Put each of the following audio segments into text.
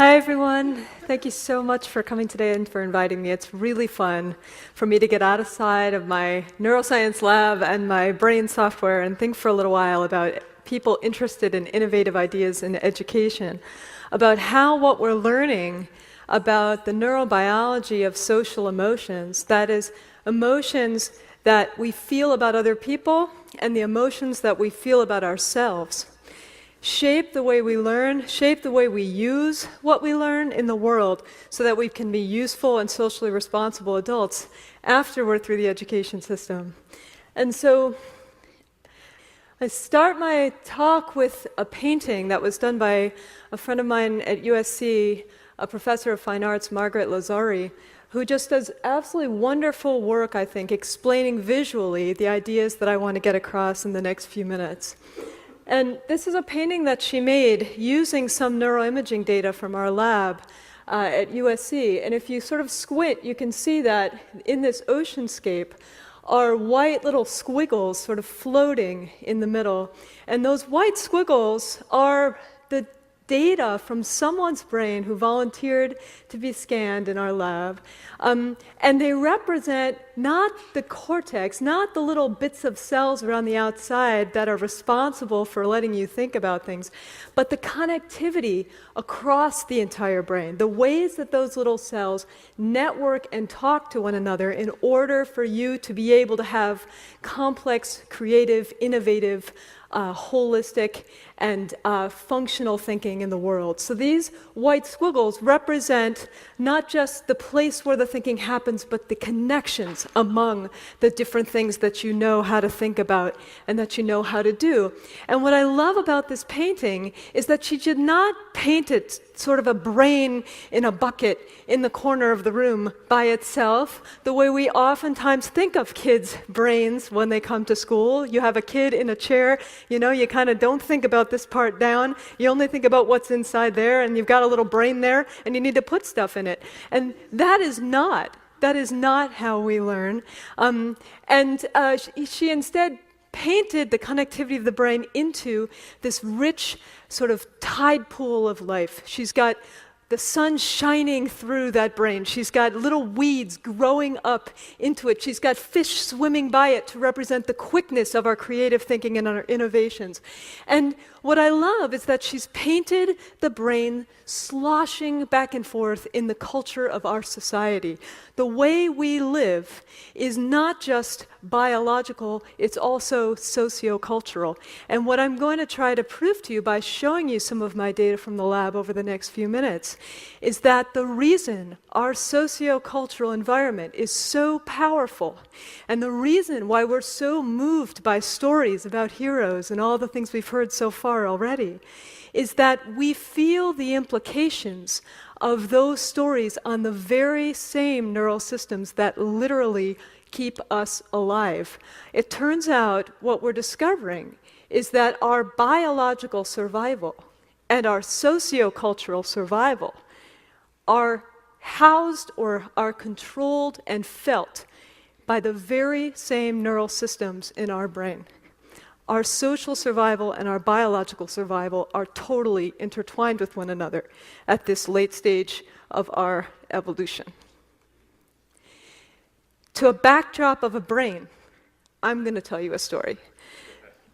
Hi, everyone. Thank you so much for coming today and for inviting me. It's really fun for me to get outside of my neuroscience lab and my brain software and think for a little while about people interested in innovative ideas in education, about how what we're learning about the neurobiology of social emotions, that is, emotions that we feel about other people and the emotions that we feel about ourselves, shape the way we learn, shape the way we use what we learn in the world so that we can be useful and socially responsible adults after we're through the education system. And so I start my talk with a painting that was done by a friend of mine at USC, a professor of fine arts, Margaret Lazari, who just does absolutely wonderful work, I think, explaining visually the ideas that I want to get across in the next few minutes. And this is a painting that she made using some neuroimaging data from our lab at USC. And if you sort of squint, you can see that in this oceanscape are white little squiggles sort of floating in the middle. And those white squiggles are the data from someone's brain who volunteered to be scanned in our lab. And they represent not the cortex, not the little bits of cells around the outside that are responsible for letting you think about things, but the connectivity across the entire brain, the ways that those little cells network and talk to one another in order for you to be able to have complex, creative, innovative, holistic and functional thinking in the world. So these white squiggles represent not just the place where the thinking happens, but the connections among the different things that you know how to think about and that you know how to do. And what I love about this painting is that she did not paint it sort of a brain in a bucket in the corner of the room by itself, the way we oftentimes think of kids' brains when they come to school. You have a kid in a chair, you know, you kind of don't think about this part down, you only think about what's inside there, and you've got a little brain there, and you need to put stuff in it. And that is not how we learn. She instead painted the connectivity of the brain into this rich sort of tide pool of life. She's got the sun shining through that brain. She's got little weeds growing up into it. She's got fish swimming by it to represent the quickness of our creative thinking and our innovations. And what I love is that she's painted the brain sloshing back and forth in the culture of our society. The way we live is not just biological, it's also socio-cultural. And what I'm going to try to prove to you by showing you some of my data from the lab over the next few minutes is that the reason our socio-cultural environment is so powerful, and the reason why we're so moved by stories about heroes and all the things we've heard so far already, is that we feel the implications of those stories on the very same neural systems that literally keep us alive. It turns out what we're discovering is that our biological survival and our sociocultural survival are housed or are controlled and felt by the very same neural systems in our brain. Our social survival and our biological survival are totally intertwined with one another at this late stage of our evolution. To a backdrop of a brain, I'm going to tell you a story.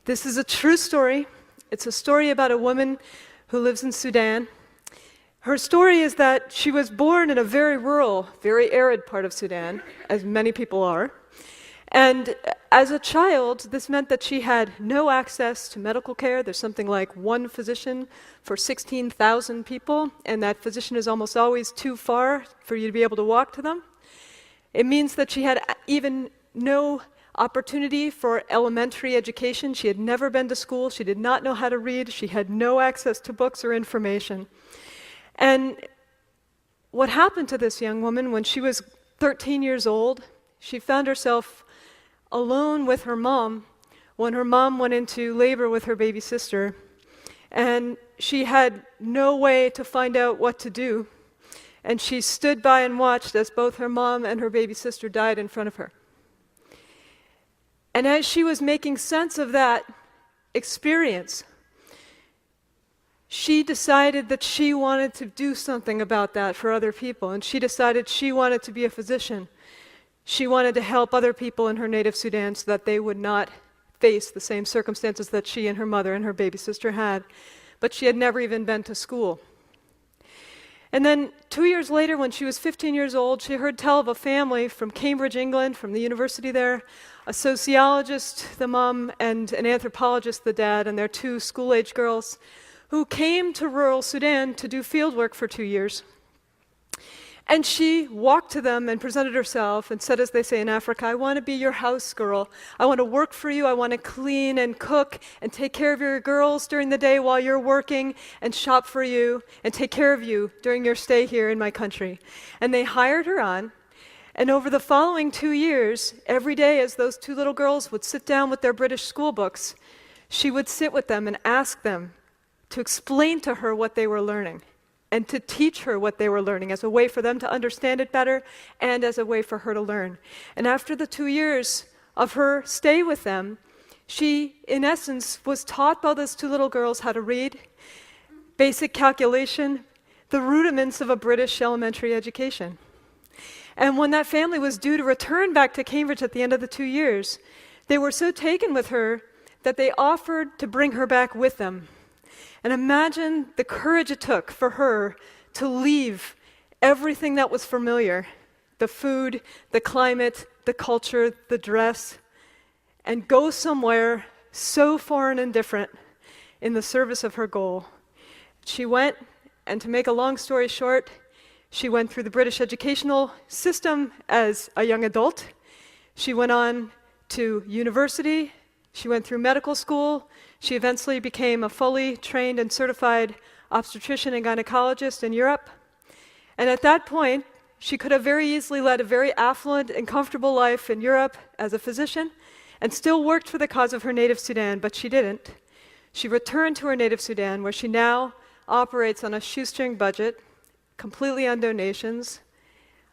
This is a true story. It's a story about a woman who lives in Sudan. Her story is that she was born in a very rural, very arid part of Sudan, as many people are. And as a child, this meant that she had no access to medical care. There's something like one physician for 16,000 people, and that physician is almost always too far for you to be able to walk to them. It means that she had even no opportunity for elementary education. She had never been to school. She did not know how to read. She had no access to books or information. And what happened to this young woman when she was 13 years old, she found herself alone with her mom when her mom went into labor with her baby sister, and she had no way to find out what to do, and she stood by and watched as both her mom and her baby sister died in front of her. And as she was making sense of that experience, she decided that she wanted to do something about that for other people, and she decided she wanted to be a physician. She wanted to help other people in her native Sudan so that they would not face the same circumstances that she and her mother and her baby sister had. But she had never even been to school. And then 2 years later, when she was 15 years old, she heard tell of a family from Cambridge, England, from the university there, a sociologist, the mom, and an anthropologist, the dad, and their 2 school-age girls, who came to rural Sudan to do field work for 2 years. And she walked to them and presented herself and said, as they say in Africa, I want to be your house girl. I want to work for you. I want to clean and cook and take care of your girls during the day while you're working and shop for you and take care of you during your stay here in my country. And they hired her on. And over the following 2 years, every day as those 2 little girls would sit down with their British school books, she would sit with them and ask them to explain to her what they were learning, and to teach her what they were learning as a way for them to understand it better and as a way for her to learn. And after the 2 years of her stay with them, she, in essence, was taught by those 2 little girls how to read, basic calculation, the rudiments of a British elementary education. And when that family was due to return back to Cambridge at the end of the 2 years, they were so taken with her that they offered to bring her back with them. And imagine the courage it took for her to leave everything that was familiar, the food, the climate, the culture, the dress, and go somewhere so foreign and different in the service of her goal. She went, and to make a long story short, she went through the British educational system as a young adult. She went on to university. She went through medical school. She eventually became a fully trained and certified obstetrician and gynecologist in Europe. And at that point, she could have very easily led a very affluent and comfortable life in Europe as a physician and still worked for the cause of her native Sudan, but she didn't. She returned to her native Sudan, where she now operates on a shoestring budget, completely on donations,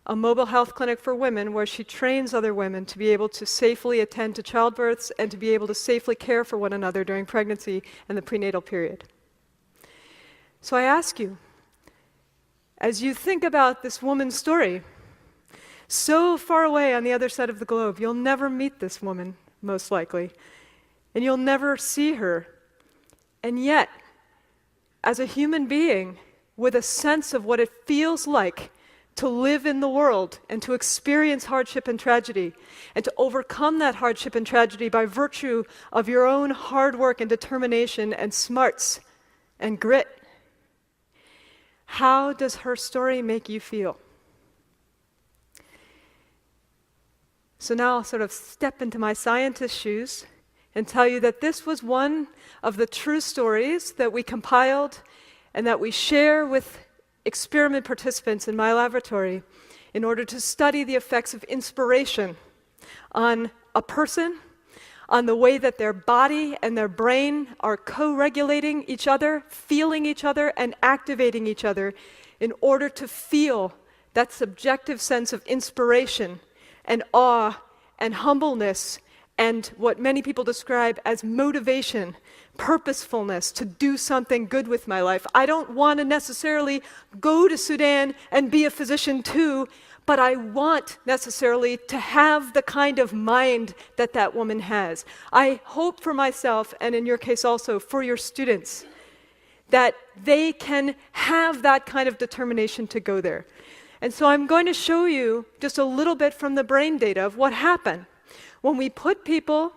a mobile health clinic for women where she trains other women to be able to safely attend to childbirths and to be able to safely care for one another during pregnancy and the prenatal period. So I ask you, as you think about this woman's story, so far away on the other side of the globe, you'll never meet this woman, most likely, and you'll never see her. And yet, as a human being, with a sense of what it feels like to live in the world and to experience hardship and tragedy, and to overcome that hardship and tragedy by virtue of your own hard work and determination and smarts and grit. How does her story make you feel? So now I'll sort of step into my scientist shoes and tell you that this was one of the true stories that we compiled and that we share with experiment participants in my laboratory in order to study the effects of inspiration on a person, on the way that their body and their brain are co-regulating each other, feeling each other, and activating each other in order to feel that subjective sense of inspiration and awe and humbleness and what many people describe as motivation, purposefulness to do something good with my life. I don't want to necessarily go to Sudan and be a physician too, but I want necessarily to have the kind of mind that that woman has. I hope for myself, and in your case also for your students, that they can have that kind of determination to go there. And so I'm going to show you just a little bit from the brain data of what happened when we put people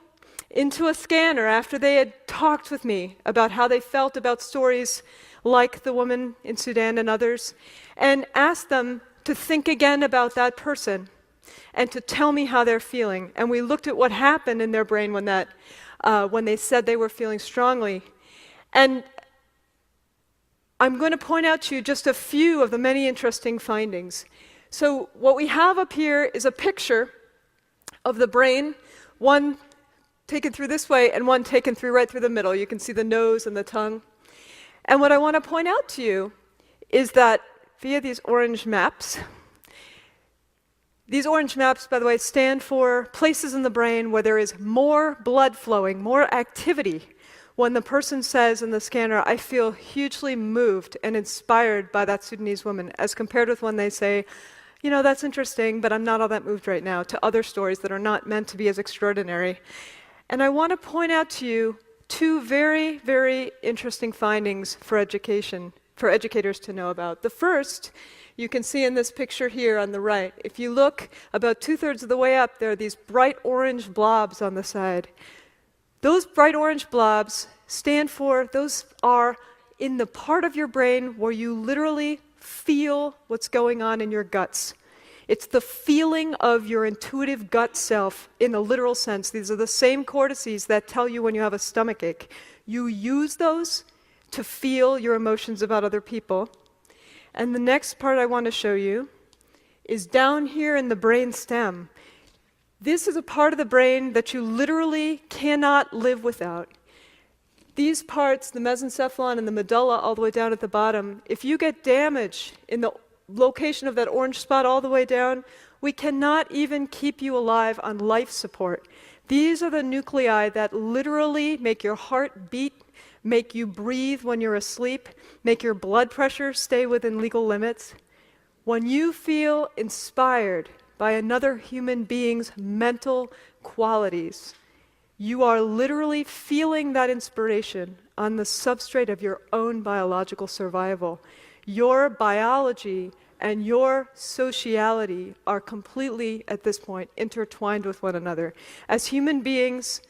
into a scanner after they had talked with me about how they felt about stories like the woman in Sudan and others, and asked them to think again about that person and to tell me how they're feeling. And we looked at what happened in their brain when they said they were feeling strongly. And I'm going to point out to you just a few of the many interesting findings. So what we have up here is a picture of the brain, one taken through this way and one taken through right through the middle. You can see the nose and the tongue. And what I want to point out to you is that via these orange maps, by the way, stand for places in the brain where there is more blood flowing, more activity, when the person says in the scanner, I feel hugely moved and inspired by that Sudanese woman, as compared with when they say, you know, that's interesting, but I'm not all that moved right now, to other stories that are not meant to be as extraordinary. And I want to point out to you two very, very interesting findings for education, for educators to know about. The first, you can see in this picture here on the right. If you look about 2/3 of the way up, there are these bright orange blobs on the side. Those bright orange blobs those are in the part of your brain where you literally feel what's going on in your guts. It's the feeling of your intuitive gut self in a literal sense. These are the same cortices that tell you when you have a stomach ache. You use those to feel your emotions about other people. And the next part I want to show you is down here in the brain stem. This is a part of the brain that you literally cannot live without. These parts, the mesencephalon and the medulla all the way down at the bottom, if you get damage in the location of that orange spot all the way down, we cannot even keep you alive on life support. These are the nuclei that literally make your heart beat, make you breathe when you're asleep, make your blood pressure stay within legal limits. When you feel inspired by another human being's mental qualities, you are literally feeling that inspiration on the substrate of your own biological survival. Your biology and your sociality are completely, at this point, intertwined with one another. As human beings,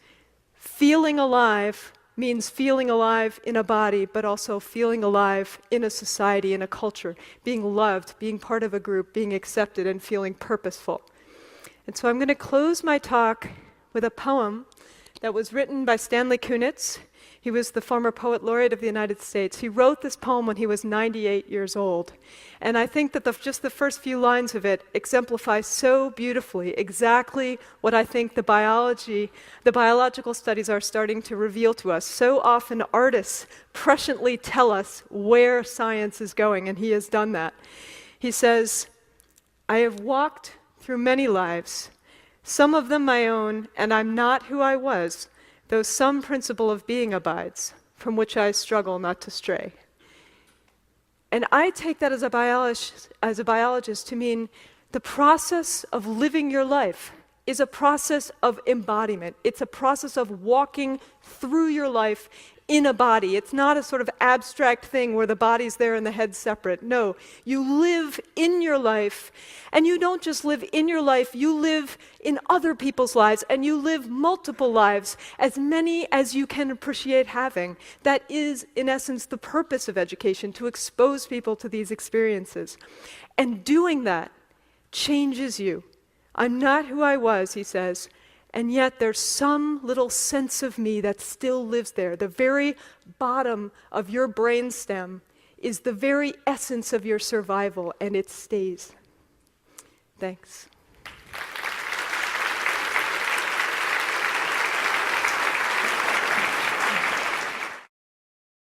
feeling alive means feeling alive in a body, but also feeling alive in a society, in a culture, being loved, being part of a group, being accepted, and feeling purposeful. And so I'm going to close my talk with a poem that was written by Stanley Kunitz. He was the former poet laureate of the United States. He wrote this poem when he was 98 years old. And I think that just the first few lines of it exemplify so beautifully exactly what I think the biological studies are starting to reveal to us. So often artists presciently tell us where science is going, and he has done that. He says, I have walked through many lives, some of them my own, and I'm not who I was, though some principle of being abides, from which I struggle not to stray. And I take that as a biologist to mean the process of living your life is a process of embodiment. It's a process of walking through your life in a body. It's not a sort of abstract thing where the body's there and the head's separate. No, you live in your life, and you don't just live in your life, you live in other people's lives, and you live multiple lives, as many as you can appreciate having. That is, in essence, the purpose of education, to expose people to these experiences. And doing that changes you. I'm not who I was, he says, and yet there's some little sense of me that still lives there. The very bottom of your brainstem is the very essence of your survival, and it stays. Thanks.